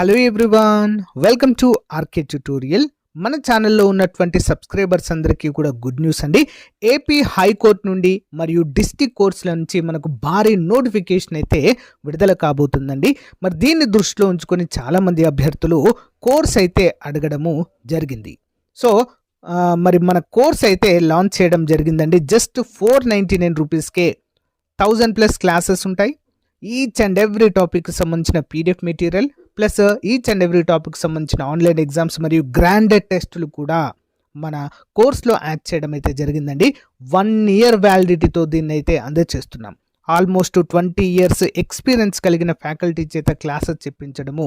Hello everyone, welcome to RK tutorial. మన ఛానల్లో ఉన్నటువంటి సబ్స్క్రైబర్స్ అందరికీ కూడా గుడ్ న్యూస్ అండి. ఏపీ హైకోర్టు నుండి మరియు డిస్ట్రిక్ట్ కోర్ట్స్ల నుంచి మనకు భారీ నోటిఫికేషన్ అయితే విడుదల కాబోతుందండి. మరి దీన్ని దృష్టిలో ఉంచుకొని చాలామంది అభ్యర్థులు కోర్స్ అయితే అడగడము జరిగింది. సో మరి మన కోర్స్ అయితే లాంచ్ చేయడం జరిగిందండి. జస్ట్ 499 రూపీస్కే 1000+ క్లాసెస్ ఉంటాయి. ఈచ్ అండ్ ఎవ్రీ టాపిక్ సంబంధించిన PDF material plus each and every topic సంబంధించిన ఆన్లైన్ ఎగ్జామ్స్ మరియు గ్రాండెడ్ టెస్టులు కూడా మన కోర్స్లో యాడ్ చేయడం అయితే జరిగిందండి. 1 year వ్యాలిడిటీతో దీన్ని అయితే అందజేస్తున్నాం. ఆల్మోస్ట్ 20 years ఎక్స్పీరియన్స్ కలిగిన ఫ్యాకల్టీ చేత క్లాసెస్ చెప్పించడము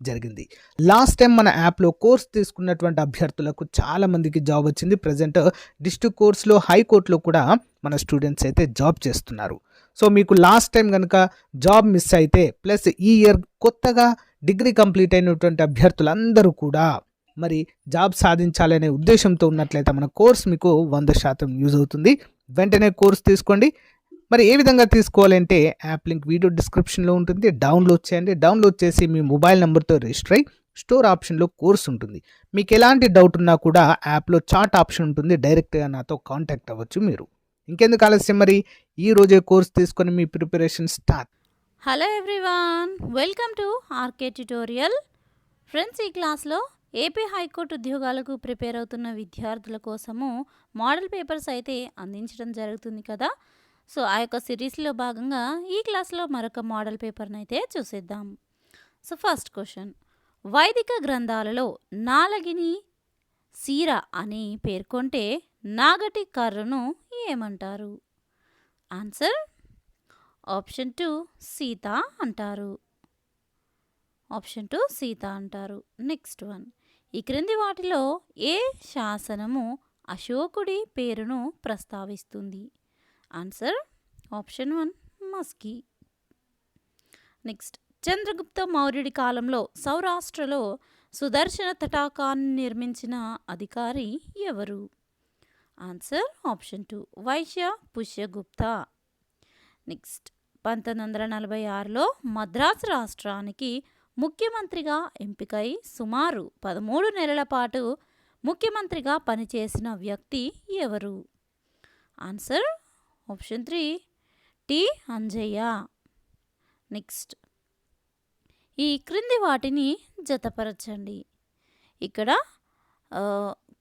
జరిగింది. లాస్ట్ టైం మన యాప్లో కోర్స్ తీసుకున్నటువంటి అభ్యర్థులకు చాలామందికి జాబ్ వచ్చింది. ప్రజెంట్ డిస్ట్రిక్ట్ కోర్స్లో హైకోర్టులో కూడా మన స్టూడెంట్స్ అయితే జాబ్ చేస్తున్నారు. సో మీకు లాస్ట్ టైం కనుక జాబ్ మిస్ అయితే ప్లస్ ఈ ఇయర్ కొత్తగా డిగ్రీ కంప్లీట్ అయినటువంటి అభ్యర్థులందరూ కూడా మరి జాబ్ సాధించాలనే ఉద్దేశంతో ఉన్నట్లయితే మన కోర్స్ మీకు 100% యూజ్ అవుతుంది. వెంటనే కోర్స్ తీసుకోండి. మరి ఏ విధంగా తీసుకోవాలంటే యాప్ లింక్ వీడియో డిస్క్రిప్షన్లో ఉంటుంది. డౌన్లోడ్ చేయండి. డౌన్లోడ్ చేసి మీ మొబైల్ నెంబర్తో రిజిస్టర్ అయ్యి స్టోర్ ఆప్షన్లో కోర్స్ ఉంటుంది. మీకు ఎలాంటి డౌట్ ఉన్నా కూడా యాప్లో చాట్ ఆప్షన్ ఉంటుంది. డైరెక్ట్గా నాతో కాంటాక్ట్ అవ్వచ్చు మీరు. ఇంకెందుకు ఆలస్యం, మరి ఈ రోజే కోర్స్ తీసుకొని మీ preparation start. Hello everyone, welcome to RK tutorial. Friends, ఈ క్లాస్లో ఏపీ హైకోర్టు ఉద్యోగాలకు ప్రిపేర్ అవుతున్న విద్యార్థుల కోసము మోడల్ పేపర్స్ అయితే అందించడం జరుగుతుంది కదా. సో ఆ యొక్క సిరీస్లో భాగంగా ఈ క్లాస్లో మరొక మోడల్ పేపర్ని అయితే చూసేద్దాం. సో ఫస్ట్ క్వశ్చన్, వైదిక గ్రంథాలలో నాలగిని సీర అని పేర్కొంటే నాగటి కర్రను ఏమంటారు? ఆన్సర్ ఆప్షన్ 2 సీత అంటారు. ఆప్షన్ 2 సీత అంటారు. నెక్స్ట్ వన్, ఈ క్రింది వాటిలో ఏ శాసనము అశోకుడి పేరును ప్రస్తావిస్తుంది? Answer option 1 Maski. Next, Chandragupta మౌర్యుడి కాలంలో సౌరాష్ట్రలో సుదర్శన తటాకాన్ని నిర్మించిన అధికారి ఎవరు? Answer option 2 Vaishya Pushyagupta. Next, 1946లో మద్రాసు రాష్ట్రానికి ముఖ్యమంత్రిగా ఎంపికై సుమారు 13 నెలల పాటు ముఖ్యమంత్రిగా పనిచేసిన వ్యక్తి ఎవరు? Answer option 3 T Anjaiah. Next, ఈ క్రింది వాటిని జతపరచండి. ఇక్కడ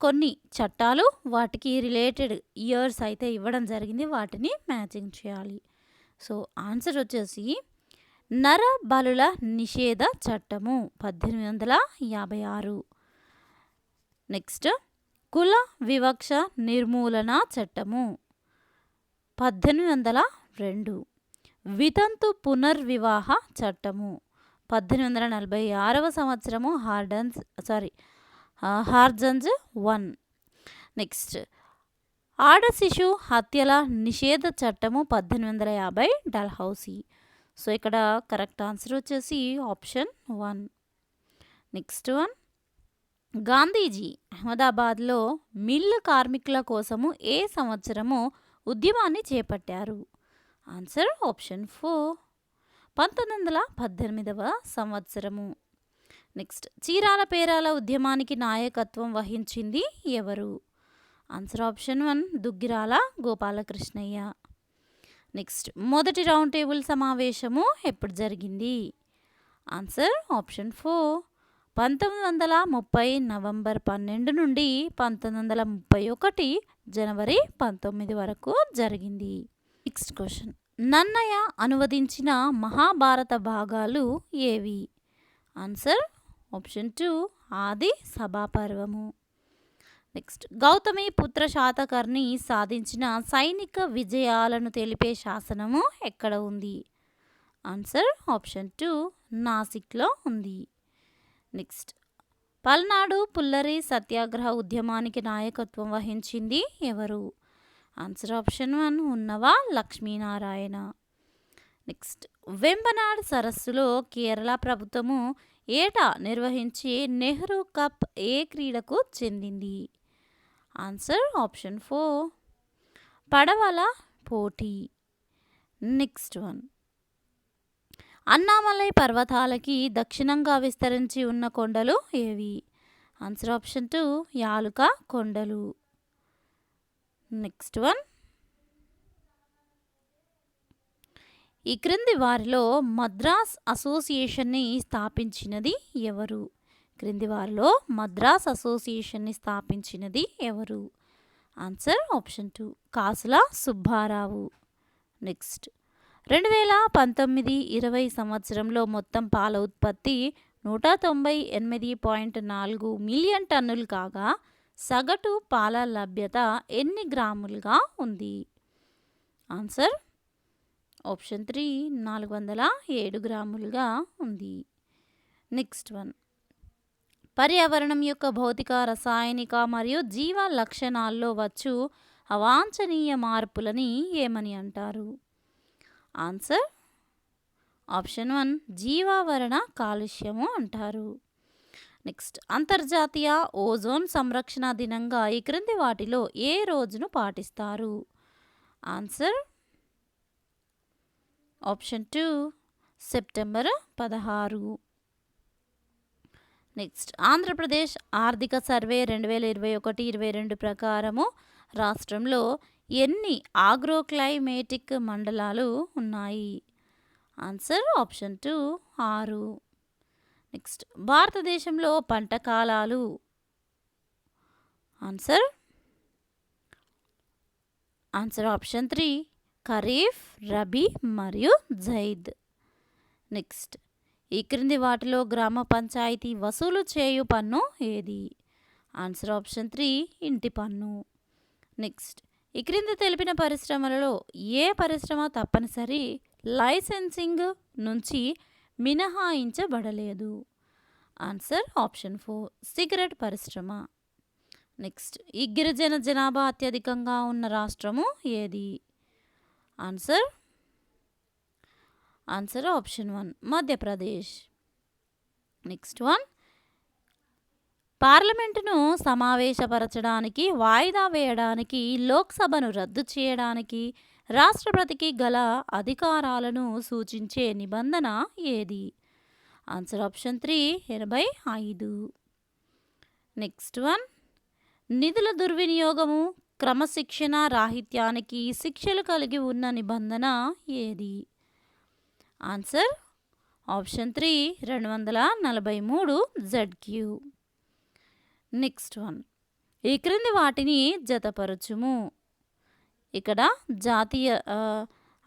కొన్ని చట్టాలు వాటికి రిలేటెడ్ ఇయర్స్ అయితే ఇవ్వడం జరిగింది. వాటిని మ్యాచింగ్ చేయాలి. సో ఆన్సర్ వచ్చేసి నరబలుల నిషేధ చట్టము 1856. నెక్స్ట్, కుల వివక్ష నిర్మూలన చట్టము 1802. వితంతు పునర్వివాహ చట్టము 1846వ సంవత్సరము హార్జన్స్ 1. నెక్స్ట్, ఆడ శిశు హత్యల నిషేధ చట్టము 1850 డల్హౌసీ. సో ఇక్కడ కరెక్ట్ ఆన్సర్ వచ్చేసి ఆప్షన్ 1. నెక్స్ట్ వన్, గాంధీజీ అహ్మదాబాద్లో మిల్లు కార్మికుల కోసము ఏ సంవత్సరము ఉద్యమాన్ని చేపట్టారు? ఆన్సర్ ఆప్షన్ 4 1918వ సంవత్సరము. నెక్స్ట్, చీరాల పేరాల ఉద్యమానికి నాయకత్వం వహించింది ఎవరు? Answer option 1 Duggirala Gopalakrishnayya. Next, మొదటి రౌండ్ టేబుల్ సమావేశము ఎప్పుడు జరిగింది? ఆన్సర్ ఆప్షన్ 4 1930 నవంబర్ 12 నుండి 1931 జనవరి 19 వరకు జరిగింది. నెక్స్ట్ క్వశ్చన్, నన్నయ అనువదించిన మహాభారత భాగాలు ఏవి? ఆన్సర్ ఆప్షన్ 2 ఆది సభాపర్వము. నెక్స్ట్, గౌతమి పుత్ర శాతకర్ణి సాధించిన సైనిక విజయాలను తెలిపే శాసనము ఎక్కడ ఉంది? ఆన్సర్ ఆప్షన్ 2 నాసిక్లో ఉంది. నెక్స్ట్, పల్నాడు పుల్లరి సత్యాగ్రహ ఉద్యమానికి నాయకత్వం వహించింది ఎవరు? ఆన్సర్ ఆప్షన్ 1 ఉన్నవా లక్ష్మీనారాయణ. నెక్స్ట్, వెంబనాడ్ సరస్సులో కేరళ ప్రభుత్వము ఏటా నిర్వహించే నెహ్రూ కప్ ఏ క్రీడకు చెందింది? ఆన్సర్ ఆప్షన్ 4 పడవల పోటీ. నెక్స్ట్ వన్, అన్నామలై పర్వతాలకి దక్షిణంగా విస్తరించి ఉన్న కొండలు ఏవి? ఆన్సర్ ఆప్షన్ 2 యాలుక కొండలు. నెక్స్ట్ వన్, ఈ క్రింది వారిలో మద్రాస్ అసోసియేషన్ని స్థాపించినది ఎవరు? క్రింది వారిలో మద్రాస్ అసోసియేషన్ని స్థాపించినది ఎవరు? ఆన్సర్ ఆప్షన్ 2 కాసుల సుబ్బారావు. నెక్స్ట్, 2019-20 సంవత్సరంలో మొత్తం పాల ఉత్పత్తి 198.4 మిలియన్ టన్నులు కాగా సగటు పాల లభ్యత ఎన్ని గ్రాములుగా ఉంది? ఆన్సర్ ఆప్షన్ 3 407 గ్రాములుగా ఉంది. నెక్స్ట్ వన్, పర్యావరణం యొక్క భౌతిక, రసాయనిక మరియు జీవ లక్షణాల్లో వచ్చు అవాంఛనీయ మార్పులని ఏమని అంటారు? ఆన్సర్ ఆప్షన్ 1 జీవావరణ కాలుష్యము అంటారు. నెక్స్ట్, అంతర్జాతీయ ఓజోన్ సంరక్షణ దినంగా ఈ క్రింది వాటిలో ఏ రోజును పాటిస్తారు? Answer option 2 September 16. Next, Andhra Pradesh ఆర్థిక సర్వే 2021-22 ప్రకారము రాష్ట్రంలో ఎన్ని ఆగ్రోక్లైమేటిక్ మండలాలు ఉన్నాయి? Answer option 2 6. నెక్స్ట్, భారతదేశంలో పంట కాలాలు? ఆన్సర్ ఆప్షన్ 3 ఖరీఫ్, రబీ మరియు జైద్. నెక్స్ట్, ఈ క్రింది వాటిలో గ్రామ పంచాయతీ వసూలు చేయు పన్ను ఏది? ఆన్సర్ ఆప్షన్ 3 ఇంటి పన్ను. నెక్స్ట్, ఈ క్రింది తెలిపిన పరిశ్రమలలో ఏ పరిశ్రమ తప్పనిసరి లైసెన్సింగ్ నుంచి మినహాయించబడలేదు? ఆన్సర్ ఆప్షన్ 4 సిగరెట్ పరిశ్రమ. నెక్స్ట్, ఈ గిరిజన జనాభా అత్యధికంగా ఉన్న రాష్ట్రము ఏది? Answer option 1 Madhya Pradesh. Next one, పార్లమెంటును సమావేశపరచడానికి, వాయిదా వేయడానికి, లోక్సభను రద్దు చేయడానికి రాష్ట్రపతికి గల అధికారాలను సూచించే నిబంధన ఏది? Answer option 3 85. నెక్స్ట్ వన్, నిధుల దుర్వినియోగము, క్రమశిక్షణ రాహిత్యానికి శిక్షలు కలిగి ఉన్న నిబంధన ఏది? Answer option 3 243 ZQ. Next one, ఈ క్రింది వాటిని జతపరచుము. ఇక్కడ జాతీయ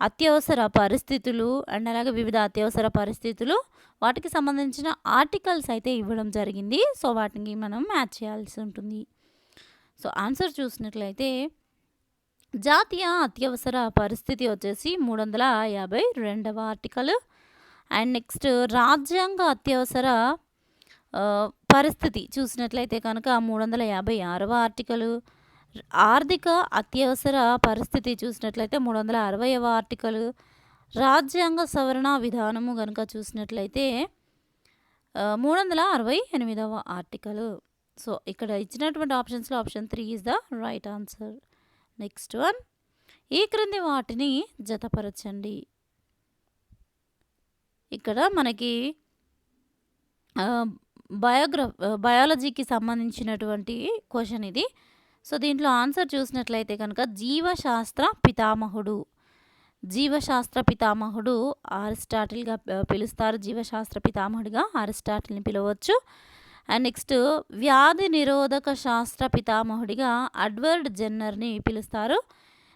అత్యవసర పరిస్థితులు అండ్ అలాగే వివిధ అత్యవసర పరిస్థితులు, వాటికి సంబంధించిన ఆర్టికల్స్ అయితే ఇవ్వడం జరిగింది. సో వాటిని మనం మ్యాచ్ చేయాల్సి ఉంటుంది. సో ఆన్సర్ చూసినట్లయితే జాతీయ అత్యవసర పరిస్థితి వచ్చేసి 352వ ఆర్టికల్. అండ్ నెక్స్ట్, రాజ్యాంగ అత్యవసర పరిస్థితి చూసినట్లయితే కనుక 356వ ఆర్టికల్. ఆర్థిక అత్యవసర పరిస్థితి చూసినట్లయితే 360వ ఆర్టికల్. రాజ్యాంగ సవరణ విధానము కనుక చూసినట్లయితే 368వ ఆర్టికల్. సో ఇక్కడ ఇచ్చినటువంటి ఆప్షన్స్లో option 3 is the right answer. Next one, ఈ క్రింది వాటిని జతపరచండి. ఇక్కడ మనకి బయాలజీకి సంబంధించినటువంటి క్వశ్చన్ ఇది. సో దీంట్లో ఆన్సర్ చూసినట్లయితే కనుక జీవశాస్త్ర పితామహుడు అరిస్టాటిల్గా పిలుస్తారు. జీవశాస్త్ర పితామహుడిగా అరిస్టాటిల్ని పిలవచ్చు. అండ్ నెక్స్ట్, వ్యాధి నిరోధక శాస్త్ర పితామహుడిగా అడ్వర్డ్ జెన్నర్ని పిలుస్తారు.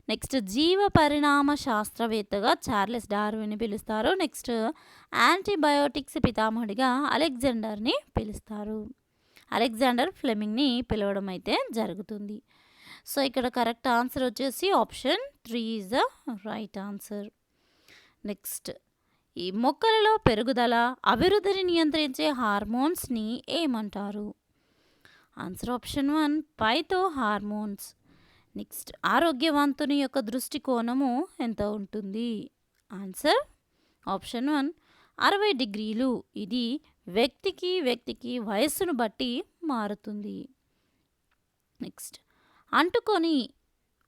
నెక్స్ట్, జీవ పరిణామ శాస్త్రవేత్తగా చార్లెస్ డార్విన్ని పిలుస్తారు. నెక్స్ట్, యాంటీబయోటిక్స్ పితామహుడిగా అలెగ్జాండర్ని పిలుస్తారు. అలెగ్జాండర్ ఫ్లెమింగ్ని పిలవడం అయితే జరుగుతుంది. సో ఇక్కడ కరెక్ట్ ఆన్సర్ వచ్చేసి option 3 is the right answer. Next, ఈ మొక్కలలో పెరుగుదల, అభివృద్ధిని నియంత్రించే హార్మోన్స్ని ఏమంటారు? Answer option 1 phyto hormones. Next, ఆరోగ్యవంతుని యొక్క దృష్టికోణము ఎంత ఉంటుంది? ఆన్సర్ ఆప్షన్ 1 60 డిగ్రీలు. ఇది వ్యక్తికి వయస్సును బట్టి మారుతుంది. నెక్స్ట్, అంటుకొని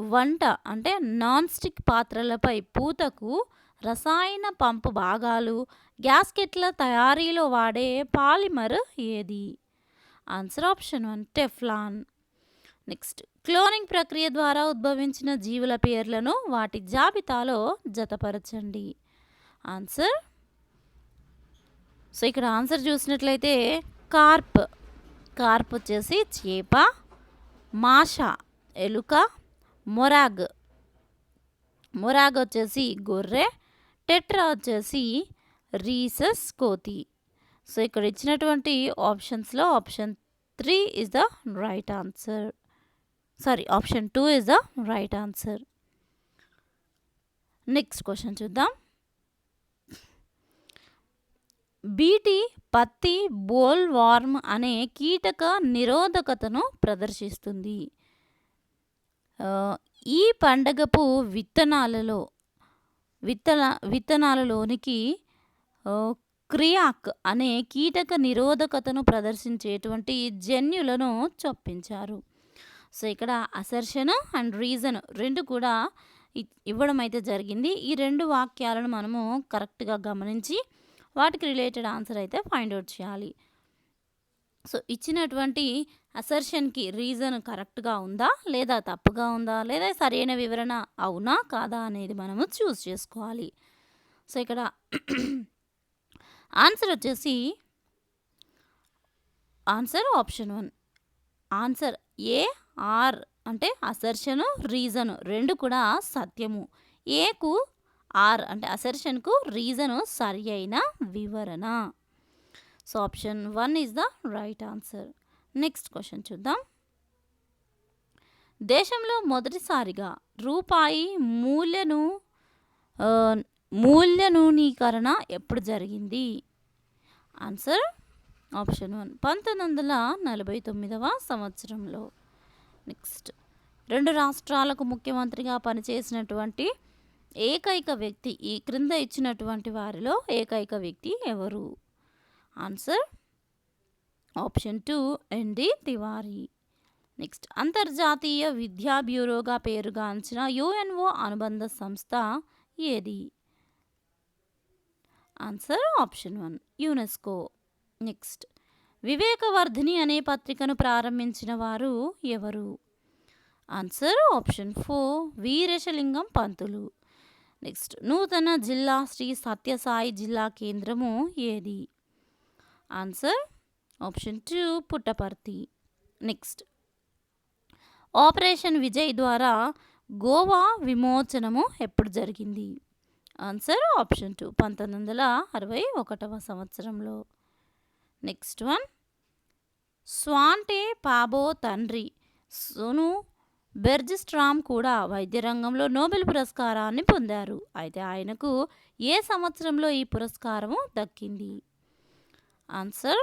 వంట అంటే నాన్ స్టిక్ పాత్రలపై పూతకు రసాయన పంపు భాగాలు, గ్యాస్కెట్ల తయారీలో వాడే పాలిమర్ ఏది? Answer option 1 Teflon. Next, cloning ప్రక్రియ ద్వారా ఉద్భవించిన జీవుల పేర్లను వాటి జాబితాలో జతపరచండి. ఆన్సర్, సో ఇక్కడ ఆన్సర్ చూసినట్లయితే కార్ప్. కార్ప్ వచ్చేసి చేప, మాష ఎలుక, మొరాగ్ వచ్చేసి గొర్రె, టెట్రా వచ్చేసి రీసస్ కోతి. సో ఇక్కడ ఇచ్చినటువంటి ఆప్షన్స్లో option 3 is the right answer. Option 2 is the right answer. Next question చూద్దాం. బీటీ పత్తి బోల్ వార్మ్ అనే కీటక నిరోధకతను ప్రదర్శిస్తుంది. ఈ పండగపు విత్తనాలలోనికి క్రియాక్ అనే కీటక నిరోధకతను ప్రదర్శించేటువంటి జన్యులను చొప్పించారు. సో ఇక్కడ అసర్షన్ అండ్ రీజన్ రెండు కూడా ఇవ్వడం అయితే జరిగింది. ఈ రెండు వాక్యాలను మనము కరెక్ట్గా గమనించి వాటికి రిలేటెడ్ ఆన్సర్ అయితే ఫైండ్ అవుట్ చేయాలి. సో ఇచ్చినటువంటి అసర్షన్కి రీజన్ కరెక్ట్గా ఉందా లేదా తప్పుగా ఉందా లేదా సరైన వివరణ అవునా కాదా అనేది మనము చూస్ చేసుకోవాలి. సో ఇక్కడ ఆన్సర్ వచ్చేసి answer option 1. Answer A R అంటే అసర్షను రీజను రెండు కూడా సత్యము. ఏకు ఆర్ అంటే అసర్షన్కు రీజను సరి అయిన వివరణ. So option 1 is the right answer. Next question చూద్దాం. దేశంలో మొదటిసారిగా రూపాయి మూల్యనూనీకరణ ఎప్పుడు జరిగింది? ఆన్సర్ ఆప్షన్ 1 1949వ సంవత్సరంలో. నెక్స్ట్, 2 రాష్ట్రాలకు ముఖ్యమంత్రిగా పనిచేసినటువంటి ఏకైక వ్యక్తి ఈ క్రింద ఇచ్చినటువంటి వారిలో ఏకైక వ్యక్తి ఎవరు? Answer option 2 N D Tiwari. Next, అంతర్జాతీయ విద్యా బ్యూరోగా పేరుగాంచిన యుఎన్ఓ అనుబంధ సంస్థ ఏది? Answer option 1 UNESCO. Next, Vivekavardhini అనే పత్రికను ప్రారంభించిన వారు ఎవరు? Answer option 4 Veeresalingam Pantulu. Next, నూతన జిల్లా శ్రీ సత్యసాయి జిల్లా కేంద్రము ఏది? Answer option 2 Puttaparthi. Next, operation Vijay ద్వారా గోవా విమోచనము ఎప్పుడు జరిగింది? ఆన్సర్ ఆప్షన్ 2 1961వ సంవత్సరంలో. నెక్స్ట్ వన్, స్వాంటే పాబో తండ్రి సోను బెర్జిస్ట్రామ్ కూడా వైద్య రంగంలో నోబెల్ పురస్కారాన్ని పొందారు. అయితే ఆయనకు ఏ సంవత్సరంలో ఈ పురస్కారము దక్కింది? Answer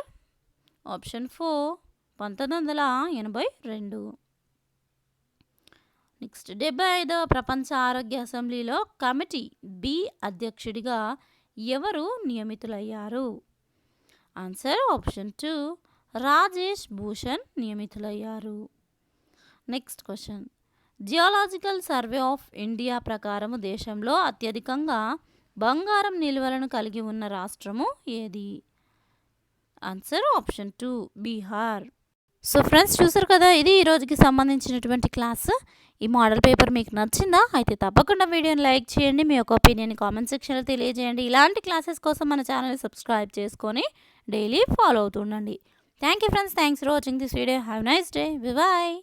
option 4 1982. నెక్స్ట్, 75వ ప్రపంచ ఆరోగ్య అసెంబ్లీలో కమిటీ బి అధ్యక్షుడిగా ఎవరు నియమితులయ్యారు? ఆన్సర్ ఆప్షన్ 2 రాజేష్ భూషణ్ నియమితులయ్యారు. Next question, geological survey of India ప్రకారము దేశంలో అత్యధికంగా బంగారం నిల్వలను కలిగి ఉన్న రాష్ట్రము ఏది? Answer option 2 Bihar. So friends, చూసారు కదా, ఇది ఈరోజుకి సంబంధించినటువంటి క్లాస్. ఈ మోడల్ పేపర్ మీకు నచ్చిందా? అయితే తప్పకుండా వీడియోని లైక్ చేయండి, మీ యొక్క ఒపీనియన్ కామెంట్ సెక్షన్లో తెలియజేయండి. ఇలాంటి క్లాసెస్ కోసం మన ఛానల్ని సబ్స్క్రైబ్ చేసుకొని డైలీ ఫాలో అవుతుండండి. Thank you friends, thanks for watching this video. Have nice day. Bye.